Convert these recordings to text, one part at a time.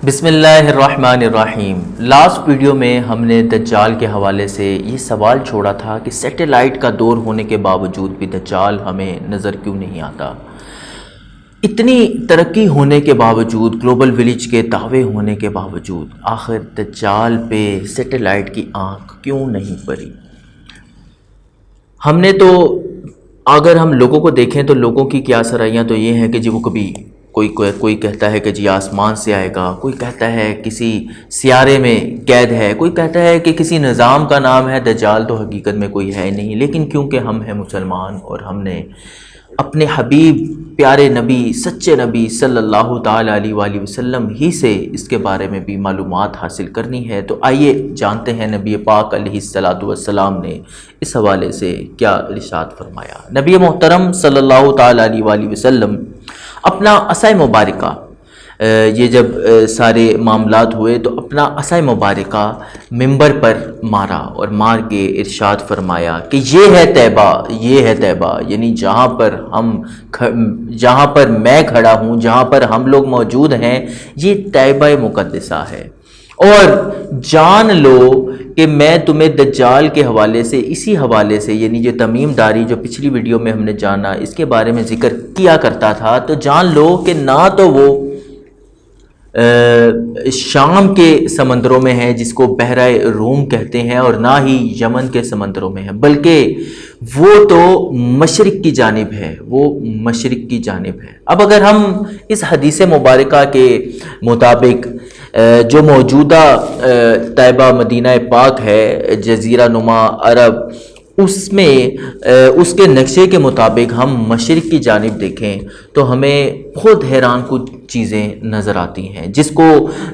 بسم اللہ الرحمن الرحیم۔ لاسٹ ویڈیو میں ہم نے دجال کے حوالے سے یہ سوال چھوڑا تھا کہ سیٹلائٹ کا دور ہونے کے باوجود بھی دجال ہمیں نظر کیوں نہیں آتا؟ اتنی ترقی ہونے کے باوجود، گلوبل ولیج کے دعوے ہونے کے باوجود، آخر دجال پہ سیٹلائٹ کی آنکھ کیوں نہیں پڑی؟ ہم نے تو اگر ہم لوگوں کو دیکھیں تو لوگوں کی کیا سرائیاں تو یہ ہیں کہ جی وہ کبھی کوئی کہتا ہے کہ جی آسمان سے آئے گا، کوئی کہتا ہے کسی سیارے میں قید ہے، کوئی کہتا ہے کہ کسی نظام کا نام ہے دجال، تو حقیقت میں کوئی ہے نہیں۔ لیکن کیونکہ ہم ہیں مسلمان اور ہم نے اپنے حبیب پیارے نبی سچے نبی صلی اللہ تعالیٰ علیہ وآلہ وسلم ہی سے اس کے بارے میں بھی معلومات حاصل کرنی ہے، تو آئیے جانتے ہیں نبی پاک علیہ الصلاۃ والسلام نے اس حوالے سے کیا ارشاد فرمایا۔ نبی محترم صلی اللہ تعالیٰ علیہ وآلہ وسلم اپنا عصا مبارکہ، یہ جب سارے معاملات ہوئے تو اپنا عصا مبارکہ ممبر پر مارا اور مار کے ارشاد فرمایا کہ یہ ہے طیبہ، یعنی جہاں پر میں کھڑا ہوں، جہاں پر ہم لوگ موجود ہیں، یہ طیبہ مقدسہ ہے۔ اور جان لو کہ میں تمہیں دجال کے حوالے سے، اسی حوالے سے، یعنی جو تمیم داری جو پچھلی ویڈیو میں ہم نے جانا، اس کے بارے میں ذکر کیا کرتا تھا، تو جان لو کہ نہ تو وہ شام کے سمندروں میں ہے جس کو بحرہ روم کہتے ہیں، اور نہ ہی یمن کے سمندروں میں ہے، بلکہ وہ تو مشرق کی جانب ہے، اب اگر ہم اس حدیث مبارکہ کے مطابق جو موجودہ طیبہ مدینہ پاک ہے، جزیرہ نما عرب، اس کے نقشے کے مطابق ہم مشرق کی جانب دیکھیں تو ہمیں بہت حیران کچھ چیزیں نظر آتی ہیں جس کو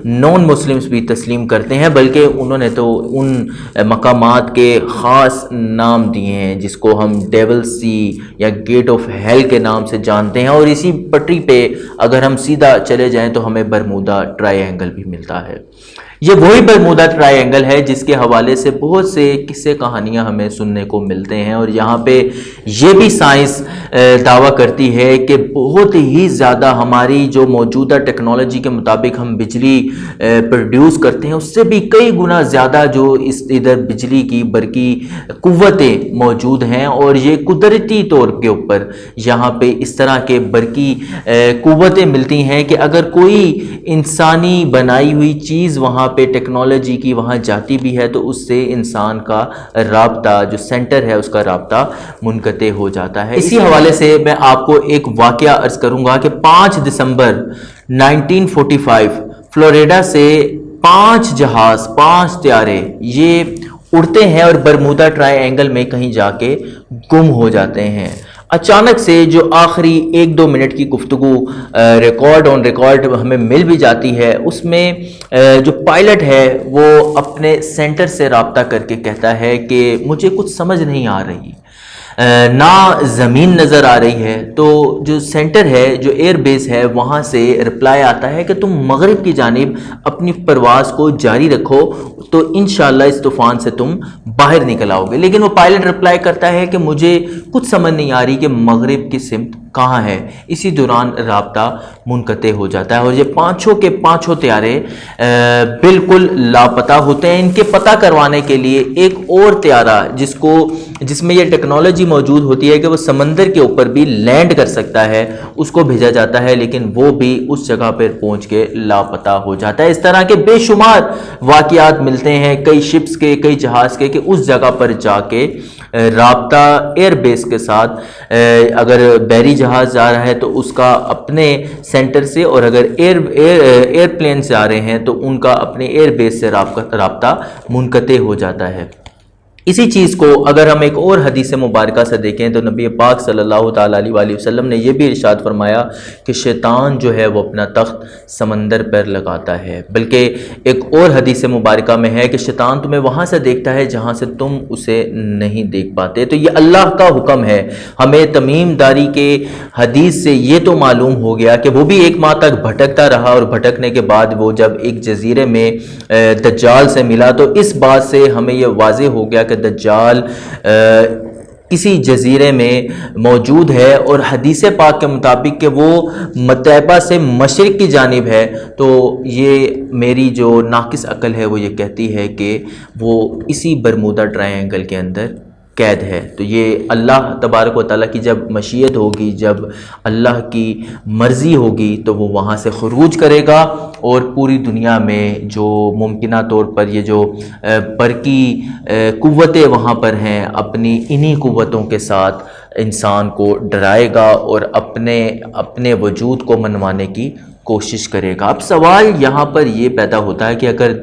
نان مسلمز بھی تسلیم کرتے ہیں، بلکہ انہوں نے تو ان مقامات کے خاص نام دیے ہیں جس کو ہم ڈیول سی یا گیٹ آف ہیل کے نام سے جانتے ہیں، اور اسی پٹری پہ اگر ہم سیدھا چلے جائیں تو ہمیں برمودا ٹرائی اینگل بھی ملتا ہے۔ یہ وہی برمودا ٹرائی اینگل ہے جس کے حوالے سے بہت سے قصے کہانیاں ہمیں سننے کو ملتے ہیں، اور یہاں پہ یہ بھی سائنس دعویٰ کرتی ہے کہ بہت ہی زیادہ ہماری جو موجودہ ٹیکنالوجی کے مطابق ہم بجلی پروڈیوس کرتے ہیں اس سے بھی کئی گنا زیادہ جو ادھر بجلی کی برقی قوتیں موجود ہیں، اور یہ قدرتی طور کے اوپر یہاں پہ اس طرح کے برقی قوتیں ملتی ہیں کہ اگر کوئی انسانی بنائی ہوئی چیز وہاں پہ ٹیکنالوجی کی وہاں جاتی بھی ہے تو اس سے انسان کا رابطہ جو سینٹر ہے اس کا رابطہ منقطع ہو جاتا ہے۔ اسی حوالے سے میں آپ کو ایک واقعہ عرض کروں گا کہ 5 دسمبر 1945 فلوریڈا سے 5 طیارے یہ اڑتے ہیں اور برمودا ٹرائی اینگل میں کہیں جا کے گم ہو جاتے ہیں۔ اچانک سے جو آخری 1-2 منٹ کی گفتگو ریکارڈ ہمیں مل بھی جاتی ہے، اس میں جو پائلٹ ہے وہ اپنے سینٹر سے رابطہ کر کے کہتا ہے کہ مجھے کچھ سمجھ نہیں آ رہی، نہ زمین نظر آ رہی ہے، تو جو سینٹر ہے، جو ایئر بیس ہے، وہاں سے رپلائی آتا ہے کہ تم مغرب کی جانب اپنی پرواز کو جاری رکھو تو انشاءاللہ اس طوفان سے تم باہر نکل آؤ گے۔ لیکن وہ پائلٹ رپلائی کرتا ہے کہ مجھے کچھ سمجھ نہیں آ رہی کہ مغرب کی سمت کہاں ہے۔ اسی دوران رابطہ منقطع ہو جاتا ہے اور یہ 5 طیارے بالکل لاپتہ ہوتے ہیں۔ ان کے پتہ کروانے کے لیے ایک اور طیارہ جس میں یہ ٹیکنالوجی موجود ہوتی ہے کہ وہ سمندر کے اوپر بھی لینڈ کر سکتا ہے، اس کو بھیجا جاتا ہے، لیکن وہ بھی اس جگہ پر پہنچ کے لاپتہ ہو جاتا ہے۔ اس طرح کے بے شمار واقعات ملتے ہیں کئی شپس کے، کئی جہاز کے، کہ اس جگہ پر جا کے رابطہ ایئر بیس کے ساتھ، اگر بحری جہاز جا رہا ہے تو اس کا اپنے سینٹر سے، اور اگر ایئر پلین سے آ رہے ہیں تو ان کا اپنے ایئر بیس سے رابطہ منقطع ہو جاتا ہے۔ اسی چیز کو اگر ہم ایک اور حدیث مبارکہ سے دیکھیں تو نبی پاک صلی اللہ تعالیٰ علیہ وآلہ وسلم نے یہ بھی ارشاد فرمایا کہ شیطان جو ہے وہ اپنا تخت سمندر پر لگاتا ہے، بلکہ ایک اور حدیث مبارکہ میں ہے کہ شیطان تمہیں وہاں سے دیکھتا ہے جہاں سے تم اسے نہیں دیکھ پاتے۔ تو یہ اللہ کا حکم ہے۔ ہمیں تمیم داری کے حدیث سے یہ تو معلوم ہو گیا کہ وہ بھی 1 ماہ تک بھٹکتا رہا، اور بھٹکنے کے بعد وہ جب ایک جزیرے میں دجال سے ملا تو اس بات سے ہمیں یہ واضح ہو گیا کہ دجال کسی جزیرے میں موجود ہے، اور حدیث پاک کے مطابق کہ وہ مطیبہ سے مشرق کی جانب ہے، تو یہ میری جو ناقص عقل ہے وہ یہ کہتی ہے کہ وہ اسی برمودا ٹرائی اینگل کے اندر قید ہے۔ تو یہ اللہ تبارک و تعالیٰ کی جب مشیت ہوگی، جب اللہ کی مرضی ہوگی، تو وہ وہاں سے خروج کرے گا، اور پوری دنیا میں جو ممکنہ طور پر یہ جو برقی قوتیں وہاں پر ہیں، اپنی انہی قوتوں کے ساتھ انسان کو ڈرائے گا اور اپنے وجود کو منوانے کی کوشش کرے گا۔ اب سوال یہاں پر یہ پیدا ہوتا ہے کہ اگر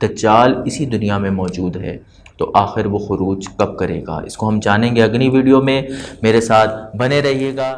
دجال اسی دنیا میں موجود ہے تو آخر وہ خروج کب کرے گا؟ اس کو ہم جانیں گے اگلی ویڈیو میں، میرے ساتھ بنے رہیے گا۔